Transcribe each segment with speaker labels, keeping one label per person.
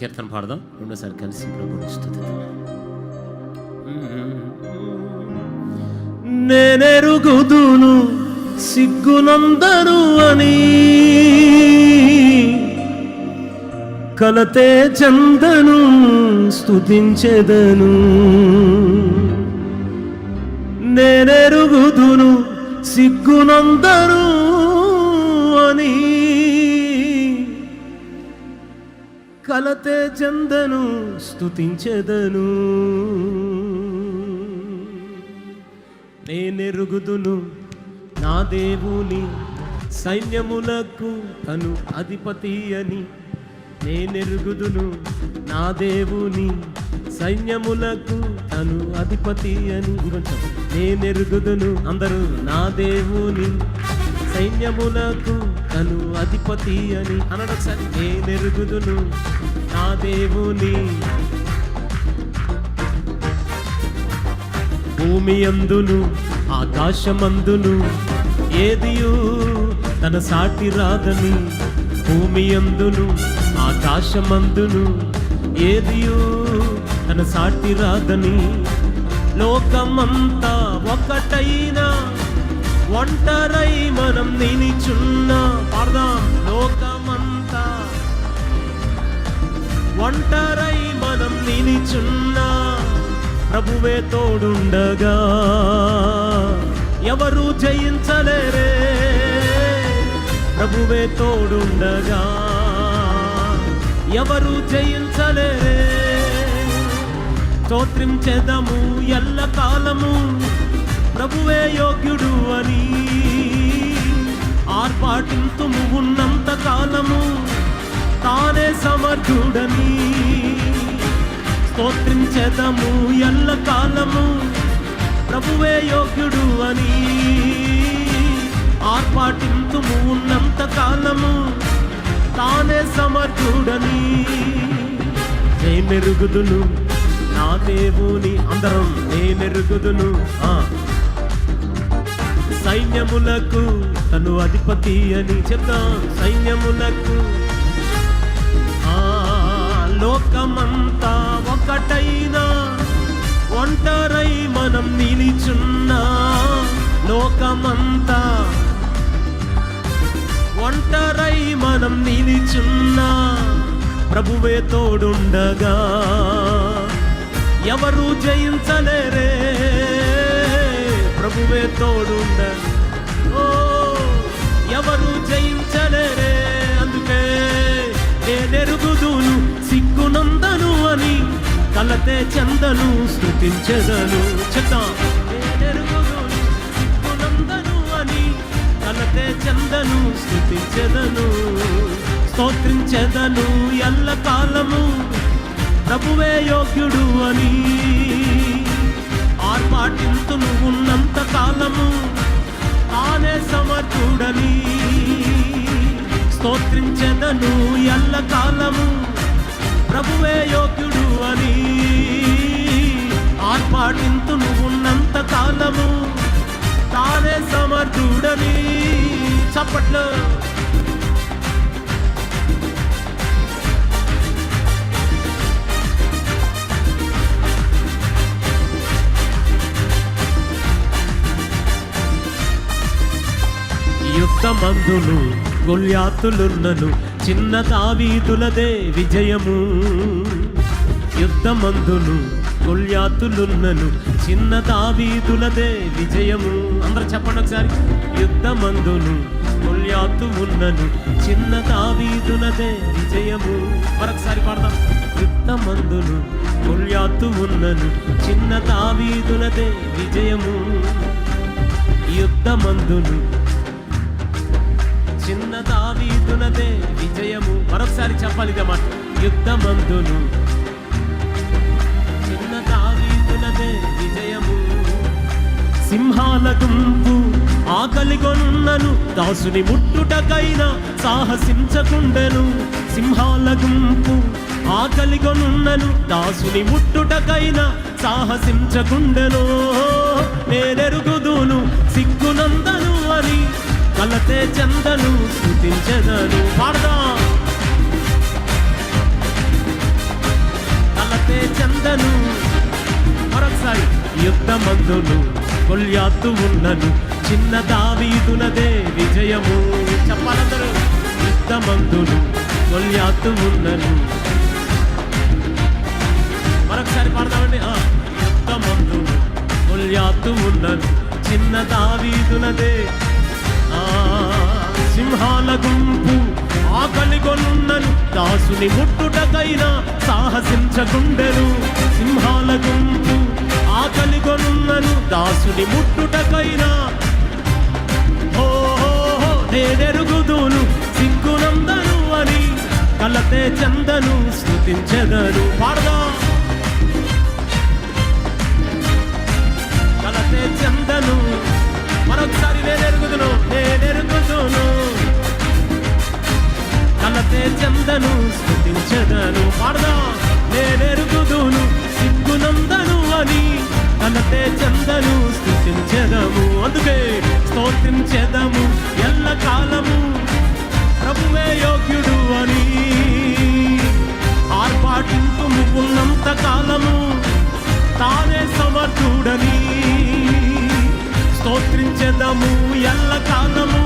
Speaker 1: కీర్తన పాడదాం, రెండోసారి కలిసి ప్రభువుని స్తుతిద్దాం. నేనెరుగుదును సిగ్గునందను అని, కలతే చందను స్తుతించెదను. నేనెరుగుదును సిగ్గునందను అని, కలతే చందను స్తుతించెదను. నేనెరుగుదును నా దేవుని సైన్యములకు తను అధిపతి అని. నేనెరుగుదును నా దేవుని సైన్యములకు తను అధిపతి అని. ఇంకొంచెం. నేనెరుగుదును అందరూ నా దేవుని సైన్యములకు తను అధిపతి అని అనడం సార్. నేనెరుగుదును నా దేవుని భూమి అందును ఆకాశమందును ఏదియు తన సాటి రాదని. భూమి అందును ఆకాశమందును ఏదియు తన సాటి రాదని. లోకమంతా ఒకటైనా ఒంటరై మనం నిలిచున్న పాడదాం. లోకమంతా ఒంటరై మనం నిలిచున్నా ప్రభువే తోడుండగా ఎవరు జయించలేరే. ప్రభువే తోడుండగా ఎవరు జయించలేరే. స్తోత్రించెదము ఎల్లకాలము ప్రభువే యోగ్యుడు అని. ఆర్పాటింతుము ఉన్నంత కాలము తానే సమర్థుడని. స్తోత్రించెదము ఎల్లకాలము ప్రభువే యోగ్యుడు అని. ఆర్పాటింతుము ఉన్నంత కాలము తానే సమర్థుడని. నేనెరుగుదును నా దేవుని అందరం. నేనెరుగుదును సైన్యములకు తను అధిపతి అని చెప్తాం. సైన్యములకు లోకమంతా ఒకటైనా ఒంటరై మనం నిలిచున్నా. లోకమంతా ఒంటరై మనం నిలిచున్నా ప్రభువే తోడుండగా ఎవరు జయించలేరే. ప్రభువే తోడుండ ఎవరు జయించలేరే. అందుకే నేనెరుగుదును సిగ్గునందను అని, కలతే చందను స్తుతించెదను. చెప్తాం. నేనెరుగుదును సిగ్గునందను అని, కలతే చందను స్తుతించెదను. స్తోత్రించెదను ఎల్లకాలము ప్రభువే యోగ్యుడు అని. ఆర్పాటింతును ఉన్నంత కాలము తానే సమర్థుడని. స్తోత్రించెదను ఎల్లకాలము ప్రభువే యోగ్యుడు అని. ఆర్పాటింతును ఉన్నంత కాలము తానే సమర్థుడని. చప్పట్లు. యుద్ధమందును గొల్యాతులున్నను చిన్న దావీదులదే విజయము. యుద్ధమందును గొల్యాతులున్నను చిన్న దావీదులదే విజయము. అందరూ చెప్పండి ఒకసారి. యుద్ధమందును గొల్యాతు ఉన్నను చిన్న దావీదులదే విజయము. మరొకసారి పాడదాం. యుద్ధమందును గొల్యాతు ఉన్నను చిన్న దావీదులదే విజయము. యుద్ధమందును చిన్న దావీదునదే విజయము. మరొకసారి చెప్పాలి ఇదే మాట. యుద్ధమందును చిన్న దావీదునదే విజయము. సింహాల గుంపు ఆకలిగొన్నను దాసుని ముట్టుటకైనా సాహసించకుండెను. సింహాల గుంపు ఆకలిగొన్నను దాసుని ముట్టుటకైనా సాహసించకుండెను. నేనెరుగుదును సిగ్గునందను అని, కలతే చందను స్తుతించెదను. పాడదాం. చెందను. మరొకసారి యుద్ధమందును గొల్యాతు ఉన్నను, చిన్న దావీదునదే విజయము. చెప్పాలందరూ. యుద్ధమందును గొల్యాతు ఉన్నను. మరొకసారి పాడదామండి. యుద్ధమందును గొల్యాతు ఉన్నను, చిన్న దావీదునదే. సింహాల గుంపు ఆకలిగొనున్నను, దాసుని ముట్టుటకైనా సాహసించకుండెను. సింహాల గుంపు ఆకలిగొనున్నను, దాసుని ముట్టుటకైనా నేనెరుగుదును సిగ్గునందను అని కలతే చందను స్తుతించెదను. పాడదా. కలతే చందను. మరొకసారి నేనెరుగుదును కలతే చందను స్తుతించెదను. పాడదా. నేనెరుగుదును సిగ్గునందను అని కలతే చందను స్తుతించెదము. అందుకే స్తోత్రించెదము ఎల్ల కాలము, ప్రభువే యోగ్యుడు అని ఆర్పాటింతుము ఉన్నంత కాలము, తానే సమర్థుడని స్తోత్రించెదము ఎల్ల కాలము,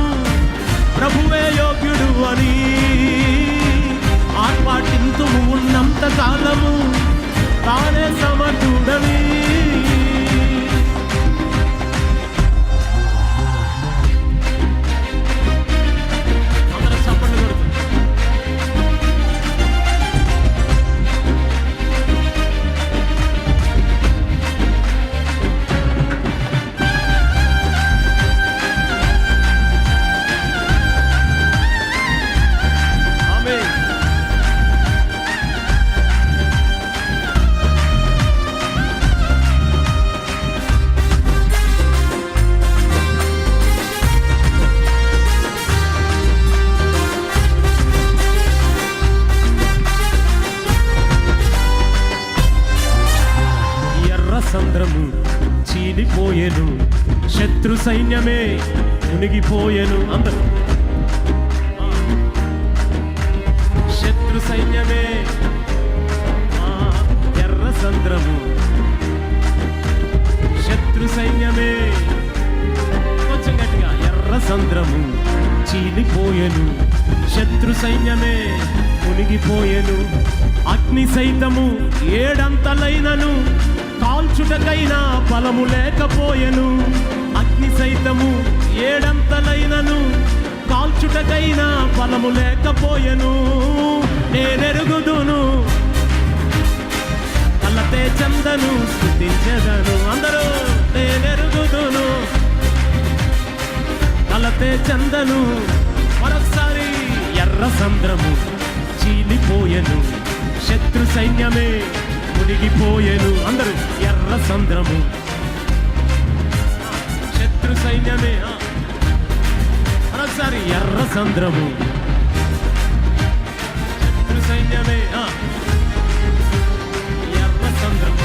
Speaker 1: ప్రభువే యోగ్యుడు అని ఆర్పాటింతుము ఉన్నంత కాలము, తానే సమర్థుడని. సంద్రము చీలిపోయెను, శత్రు సైన్యమే మునిగిపోయెను. అందరూ. శత్రు సైన్యమే. ఎర్ర సంద్రము శత్రు సైన్యమే. కొంచెం గట్టిగా. ఎర్ర సంద్రము చీలిపోయెను, శత్రు సైన్యమే మునిగిపోయెను. అగ్ని సైతము ఏడంతలైనను, కాల్చుటకైనా బలము లేకపోయెను. అగ్ని సైతము ఏడంతలైనను, కాల్చుటకైనా బలము లేకపోయెను. నేనెరుగుదును కలతే చందను స్తుతించెదను. అందరూ. నేనెరుగుదును కలతే చందను. మరొకసారి. ఎర్ర సంద్రము చీలిపోయెను, శత్రు సైన్యమే మునిగిపోయెను. అందరూ. ఎర్ర సంద్రము శత్రు సైన్యమే. మరొకసారి. ఎర్ర సంద్రము శత్రు సైన్యమే. ఎర్ర సంద్రము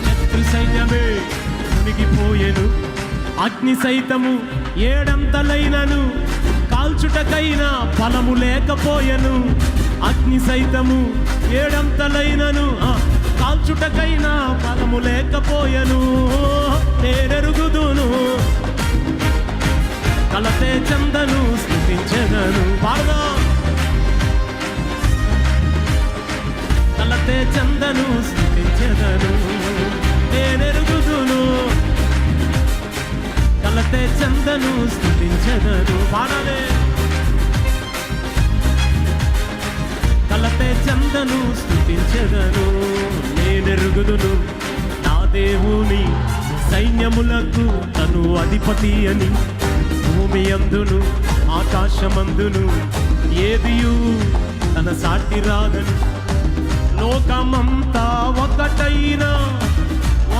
Speaker 1: శత్రు సైన్యమే మునిగిపోయెను. అగ్ని సైతము ఏడంతలైనను, కాల్చుటకైనా బలము లేకపోయెను. అగ్ని సైతము ఏడంతలైనను, కాల్చుటకైనా బలము లేకపోయెను. నేనెరుగుదును కలతే చందను స్తుతించెదను. పాడదా. కలతే చందను స్తుతించెదను. నేనెరుగుదును కలతే చందను స్తుతించెదను. పాడాలే. కలతే చందను స్తుతించెదను. నేనెరుగుదును నా దేవుని సైన్యములకు తను అధిపతి అని. భూమి అందును ఆకాశమందును ఏదియు తన సాటి రాదని. లోకమంతా ఒకటైనా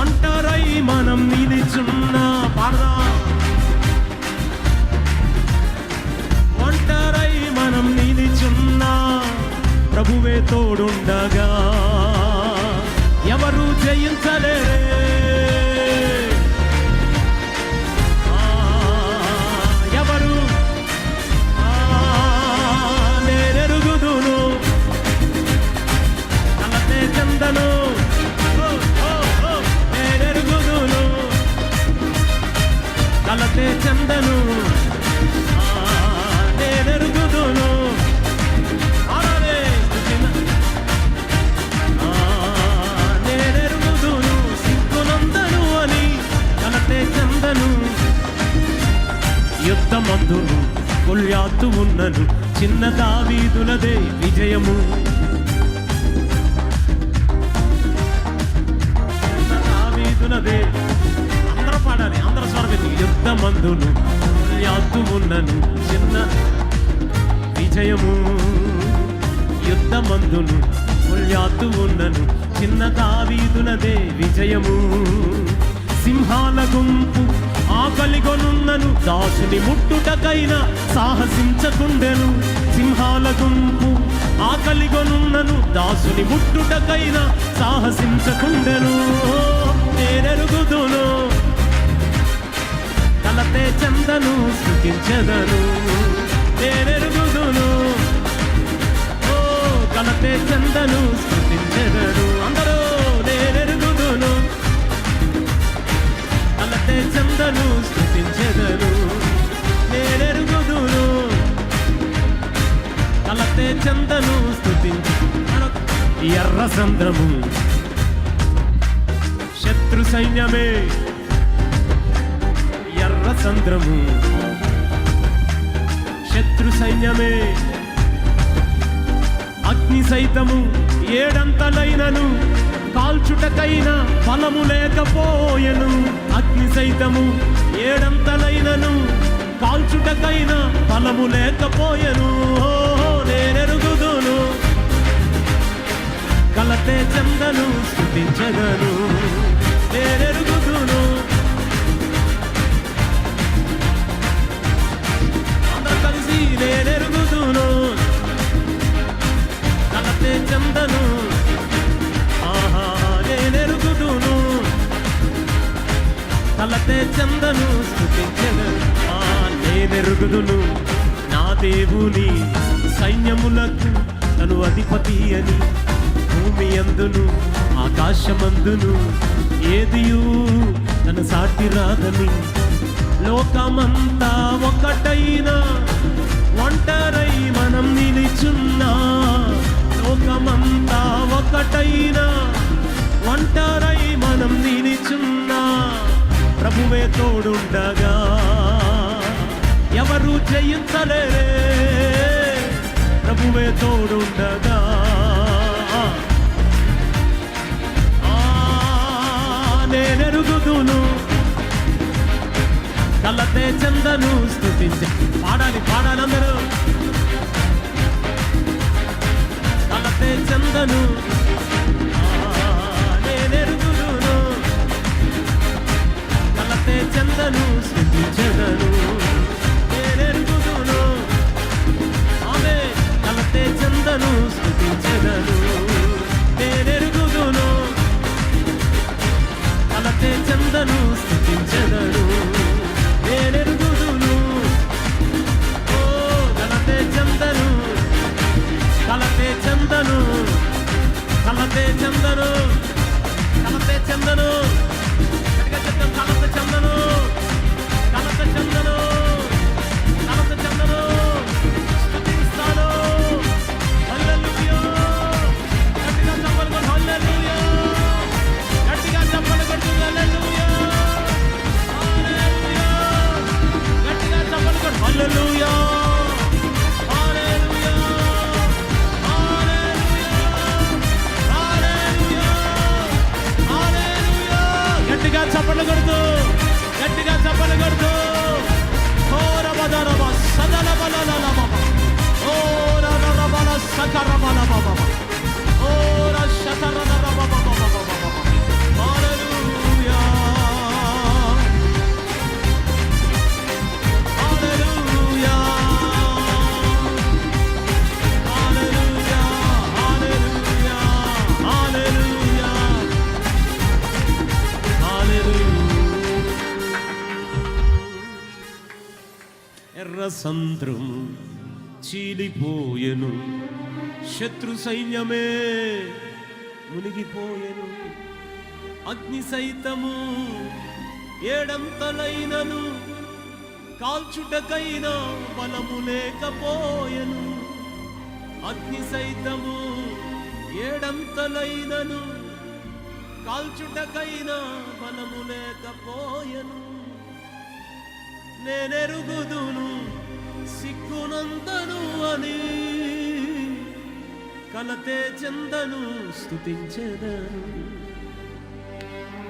Speaker 1: ఒంటరై మనం నిలిచున్నా. పాడదా. ఒంటరై మనం నిలిచున్నా, ప్రభువే తోడుండగా ఎవరు జయించలేరే. ఎవరు. నేనెరుగుదును కలతే ఉన్నను చిన్న దావీదునదే విజయము. దావీదునదే అందరూ పాడాలి, అందరూ స్వరమెత్తి. యుద్ధమందును గొల్యాతు ఉన్నను చిన్న విజయము. యుద్ధమందును గొల్యాతు ఉన్నను చిన్న దావీదునదే విజయము. సింహాల గుంపు ఆకలిగొనున్నను దాసుని ముట్టుటకైనా సాహసించకుండెను. సింహాల గుంపు ఆకలిగొనున్నను దాసుని ముట్టుటకైనా సాహసించకుండెను. నేనెరుగుదును కలతే చందను స్తుతించెదను. నేనెరుగుదును కలతే చందను స్తుతించెదను. అందరూ నేనెరుగుదును కలతే చందను స్తుతించెదను. నేనెరుగుదును కలతే చందను స్తుతించెదను. ఎర్ర సంద్రము శత్రు సైన్యమే, ఎర్ర సంద్రము శత్రు సైన్యమే. అగ్ని సైతము ఏడంతలైనను కాల్చుటకైనా ఫలము లేకపోయెను. అగ్ని సైతము ఏడంతలైనను కాల్చుటకైనా ఫలము లేకపోయెను. నేనెరుగుదును కలతే చందను స్తుతించెదను. నేనెరుగుదును అందరూ కలిసి నేనెరుగుదును కలతే చందను. ఆహా నేనెరుగుదును కలతే చందను స్తుతించెదను. నేనెరుగుదును నా దేవుని సైన్యములకు తను అధిపతి అని. భూమి అందును ఆకాశమందును ఏదియు తన సాటి రాదని. లోకమంతా ఒకటైనా ఒంటరై మనం నిలిచున్నా. లోకమంతా ఒకటైనా ఒంటరై మనం నిలిచున్నా. ప్రభువే తోడుండగా ఎవరు జయించలేరే. ప్రభువే తోడుండగా నేనెరుగుదును కలతే చందను స్తుతించె. పాడాలి పాడాలి అందరూ. కలతే చందను నేనెరుగుదును కలతే చందను స్తుతించెదను. నేనెరుగుదును ఆమె కలతే చందను స్తుతించెదను. నేనెరుగుదును కలతే చందను స్తుతించెదను. నేనెరుగుదును కలతే చందను కలతే చందను కలతే చందను కలతే చందను కలత చందను కలత చందను కలత చందను స్తుతిస్తాను. హల్లెలూయా గట్టిగా చప్పలు కొట్టు. హల్లెలూయా గట్టిగా చప్పలు కొట్టు. హల్లెలూయా హల్లెలూయా గట్టిగా చప్పలు కొట్టు. హల్లెలూయా హల్లెలూయా హల్లెలూయా హల్లెలూయా గట్టిగా చప్పలు కొడుతూ గట్టిగా చప్పలు కొడుతూ. ఓ రబదరబ సదలబలలబ ఓ రబదరబల సకరబలబబ ఓ రషతరబబబబబ. హల్లెలూయా హల్లెలూయా హల్లెలూయా హల్లెలూయా హల్లెలూయా హల్లెలూయా. ఎర్ర సంద్రము చీలిపోయెను శత్రు సైన్యమే మునిగిపోయెను. అగ్ని సైతము ఏడంతలైనను కాల్చుటకైనా బలము లేకపోయెను. అగ్ని సైతము ఏడంతలైనను కాల్చుటకైనా బలము లేకపోయెను. నేనెరుగుదును సిగ్గునందను అని కలతే చందను స్తుతించెదను.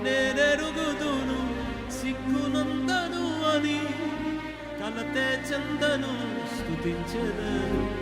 Speaker 1: నేనెరుగుదును సిగ్గునందను అని కలతే చందను స్తుతించెదను.